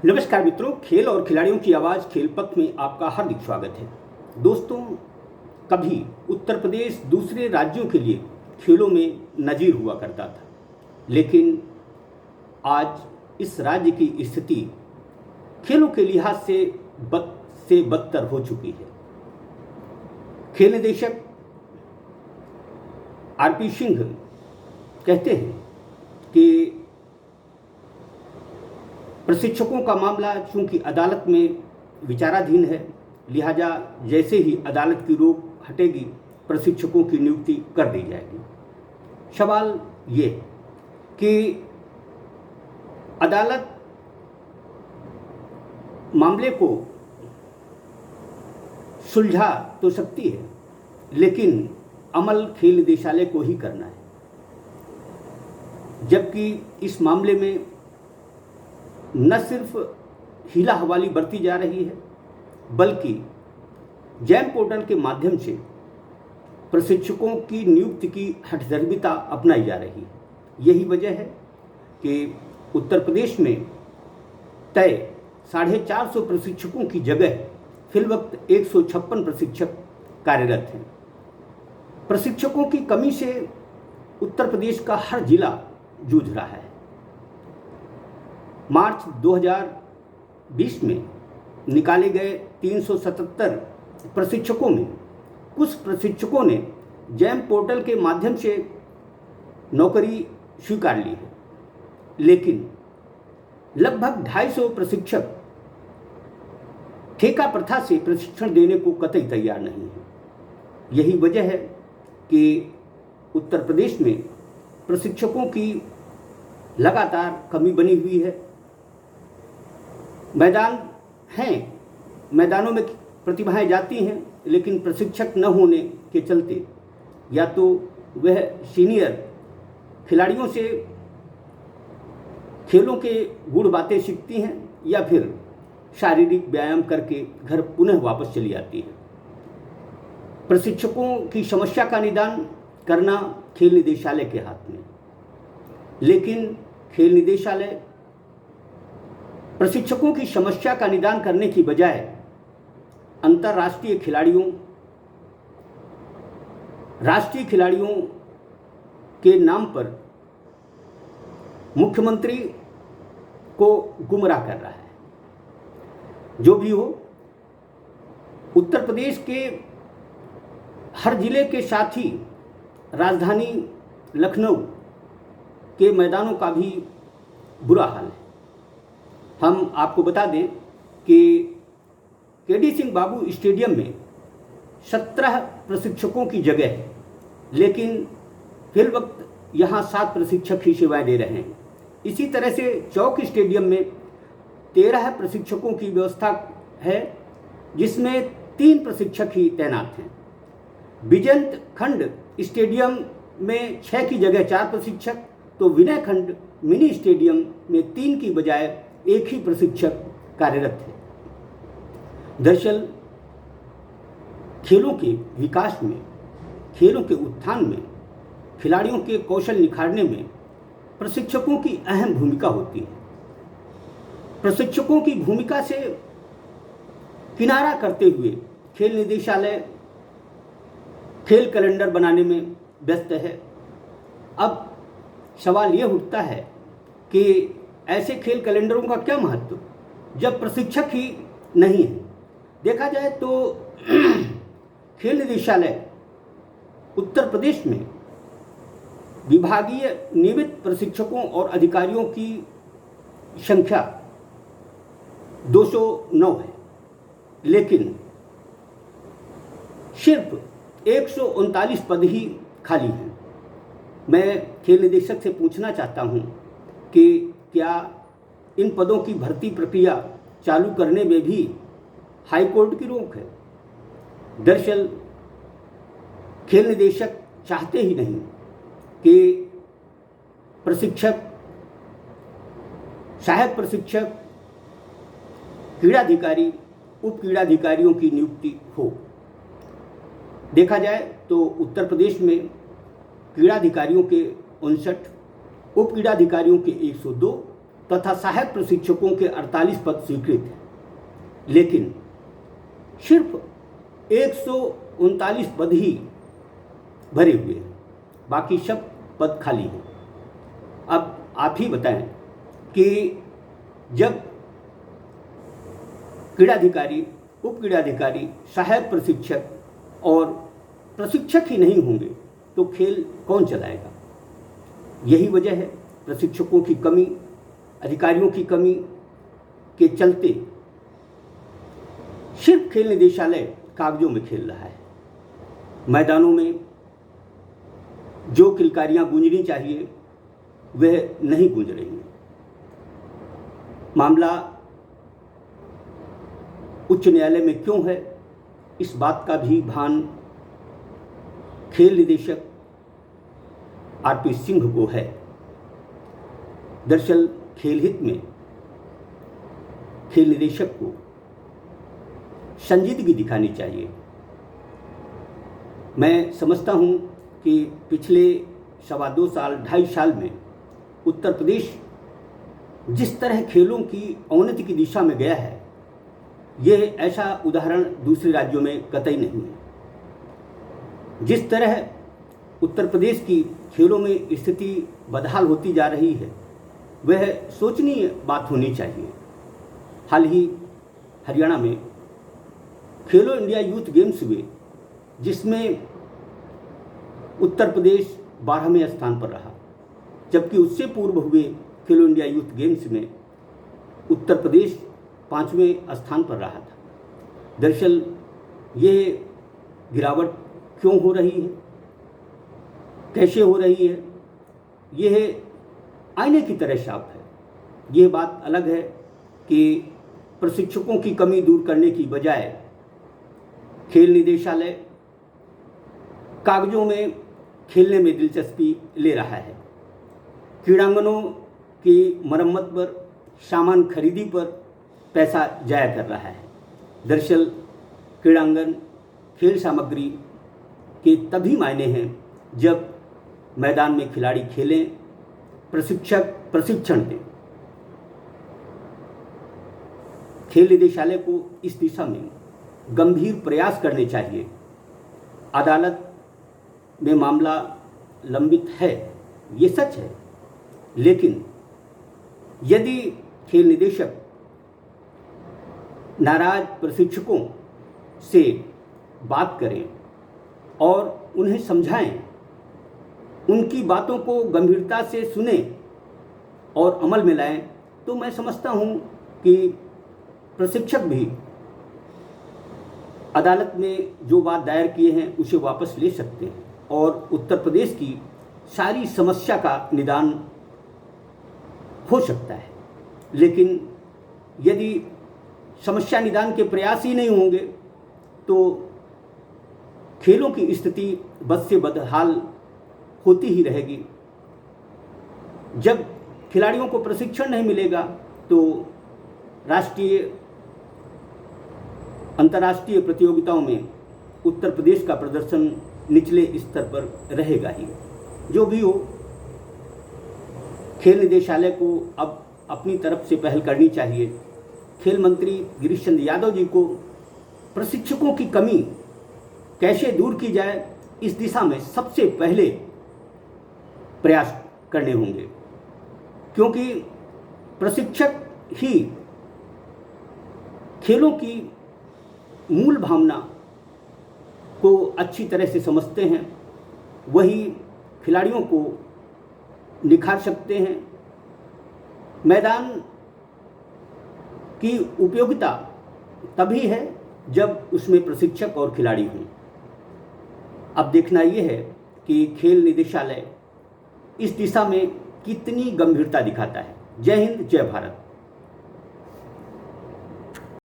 नमस्कार मित्रों, खेल और खिलाड़ियों की आवाज़ खेल पथ में आपका हार्दिक स्वागत है। दोस्तों, कभी उत्तर प्रदेश दूसरे राज्यों के लिए खेलों में नज़ीर हुआ करता था, लेकिन आज इस राज्य की स्थिति खेलों के लिहाज से बदतर हो चुकी है। खेल निदेशक आरपी सिंह कहते हैं कि प्रशिक्षकों का मामला चूंकि अदालत में विचाराधीन है, लिहाजा जैसे ही अदालत की रोक हटेगी प्रशिक्षकों की नियुक्ति कर दी जाएगी। सवाल ये कि अदालत मामले को सुलझा तो सकती है, लेकिन अमल खेल निदेशालय को ही करना है। जबकि इस मामले में न सिर्फ हीला हवाली बरती जा रही है, बल्कि जैम पोर्टल के माध्यम से प्रशिक्षकों की नियुक्ति की हठधर्मिता अपनाई जा रही है। यही वजह है कि उत्तर प्रदेश में तय 450 प्रशिक्षकों की जगह फिलवक्त 156 प्रशिक्षक कार्यरत हैं। प्रशिक्षकों की कमी से उत्तर प्रदेश का हर जिला जूझ रहा है। मार्च 2020 में निकाले गए 377 प्रशिक्षकों में कुछ प्रशिक्षकों ने जैम पोर्टल के माध्यम से नौकरी स्वीकार ली है, लेकिन लगभग 250 प्रशिक्षक ठेका प्रथा से प्रशिक्षण देने को कतई तैयार नहीं है। यही वजह है कि उत्तर प्रदेश में प्रशिक्षकों की लगातार कमी बनी हुई है। मैदान हैं, मैदानों में प्रतिभाएं जाती हैं, लेकिन प्रशिक्षक न होने के चलते या तो वह सीनियर खिलाड़ियों से खेलों के गुण बातें सीखती हैं या फिर शारीरिक व्यायाम करके घर पुनः वापस चली आती हैं। प्रशिक्षकों की समस्या का निदान करना खेल निदेशालय के हाथ में, लेकिन खेल निदेशालय प्रशिक्षकों की समस्या का निदान करने की बजाय अंतर्राष्ट्रीय खिलाड़ियों, राष्ट्रीय खिलाड़ियों के नाम पर मुख्यमंत्री को गुमराह कर रहा है। जो भी हो, उत्तर प्रदेश के हर जिले के साथ ही राजधानी लखनऊ के मैदानों का भी बुरा हाल है। हम आपको बता दें कि केडी सिंह बाबू स्टेडियम में 17 प्रशिक्षकों की जगह है, लेकिन फिल वक्त यहाँ 7 प्रशिक्षक ही सेवाएं दे रहे हैं। इसी तरह से चौक स्टेडियम में 13 प्रशिक्षकों की व्यवस्था है, जिसमें 3 प्रशिक्षक ही तैनात हैं। विजंत खंड स्टेडियम में 6 की जगह 4 प्रशिक्षक, तो विनय खंड मिनी स्टेडियम में 3 की बजाय 1 ही प्रशिक्षक कार्यरत है। दरअसल खेलों के विकास में, खेलों के उत्थान में, खिलाड़ियों के कौशल निखारने में प्रशिक्षकों की अहम भूमिका होती है। प्रशिक्षकों की भूमिका से किनारा करते हुए खेल निदेशालय खेल कैलेंडर बनाने में व्यस्त है। अब सवाल यह उठता है कि ऐसे खेल कैलेंडरों का क्या महत्व जब प्रशिक्षक ही नहीं है। देखा जाए तो खेल निदेशालय उत्तर प्रदेश में विभागीय नियमित प्रशिक्षकों और अधिकारियों की संख्या 209 है, लेकिन सिर्फ 139 पद ही खाली हैं। मैं खेल निदेशक से पूछना चाहता हूं कि क्या इन पदों की भर्ती प्रक्रिया चालू करने में भी हाई कोर्ट की रोक है। दरअसल खेल निदेशक चाहते ही नहीं कि प्रशिक्षक, सहायक प्रशिक्षक, क्रीड़ाधिकारी, उप क्रीड़ाधिकारियों की नियुक्ति हो। देखा जाए तो उत्तर प्रदेश में क्रीड़ाधिकारियों के 59, उप क्रीड़ाधिकारियों के 102 तथा सहायक प्रशिक्षकों के 48 पद स्वीकृत हैं, लेकिन सिर्फ 139 पद ही भरे हुए हैं, बाकी सब पद खाली हैं। अब आप ही बताएं कि जब क्रीड़ाधिकारी, उप क्रीड़ाधिकारी, सहायक प्रशिक्षक और प्रशिक्षक ही नहीं होंगे तो खेल कौन चलाएगा? यही वजह है प्रशिक्षकों की कमी, अधिकारियों की कमी के चलते सिर्फ खेल निदेशालय कागजों में खेल रहा है। मैदानों में जो किलकारियां गूंजनी चाहिए वह नहीं गूंज रही हैं। मामला उच्च न्यायालय में क्यों है, इस बात का भी भान खेल निदेशक आरपी सिंह को है। दरअसल खेल हित में खेल निदेशक को संजीदगी दिखानी चाहिए। मैं समझता हूं कि पिछले 2.25 साल, 2.5 साल में उत्तर प्रदेश जिस तरह खेलों की अवनति की दिशा में गया है, यह ऐसा उदाहरण दूसरे राज्यों में कतई नहीं है। जिस तरह उत्तर प्रदेश की खेलों में स्थिति बदहाल होती जा रही है, वह सोचनीय बात होनी चाहिए। हाल ही हरियाणा में खेलो इंडिया यूथ गेम्स हुए, जिसमें उत्तर प्रदेश 12वें स्थान पर रहा, जबकि उससे पूर्व हुए खेलो इंडिया यूथ गेम्स में उत्तर प्रदेश 5वें स्थान पर रहा था। दरअसल ये गिरावट क्यों हो रही है, कैसे हो रही है, यह आईने की तरह साफ है। यह बात अलग है कि प्रशिक्षकों की कमी दूर करने की बजाय खेल निदेशालय कागजों में खेलने में दिलचस्पी ले रहा है। क्रीड़ांगनों की मरम्मत पर, सामान खरीदी पर पैसा जाया कर रहा है। दरअसल क्रीड़ांगन, खेल सामग्री के तभी मायने हैं जब मैदान में खिलाड़ी खेलें, प्रशिक्षक प्रशिक्षण दें। खेल निदेशालय को इस दिशा में गंभीर प्रयास करने चाहिए। अदालत में मामला लंबित है, ये सच है, लेकिन यदि खेल निदेशक नाराज प्रशिक्षकों से बात करें और उन्हें समझाएं, उनकी बातों को गंभीरता से सुने और अमल में लाएं, तो मैं समझता हूं कि प्रशिक्षक भी अदालत में जो बात दायर किए हैं उसे वापस ले सकते हैं और उत्तर प्रदेश की सारी समस्या का निदान हो सकता है। लेकिन यदि समस्या निदान के प्रयास ही नहीं होंगे तो खेलों की स्थिति बद से बदहाल होती ही रहेगी। जब खिलाड़ियों को प्रशिक्षण नहीं मिलेगा तो राष्ट्रीय, अंतर्राष्ट्रीय प्रतियोगिताओं में उत्तर प्रदेश का प्रदर्शन निचले स्तर पर रहेगा ही। जो भी हो, खेल निदेशालय को अब अपनी तरफ से पहल करनी चाहिए। खेल मंत्री गिरीश चंद्र यादव जी को प्रशिक्षकों की कमी कैसे दूर की जाए, इस दिशा में सबसे पहले प्रयास करने होंगे, क्योंकि प्रशिक्षक ही खेलों की मूल भावना को अच्छी तरह से समझते हैं, वही खिलाड़ियों को निखार सकते हैं। मैदान की उपयोगिता तभी है जब उसमें प्रशिक्षक और खिलाड़ी हों। अब देखना यह है कि खेल निदेशालय इस दिशा में कितनी गंभीरता दिखाता है। जय हिंद, जय भारत।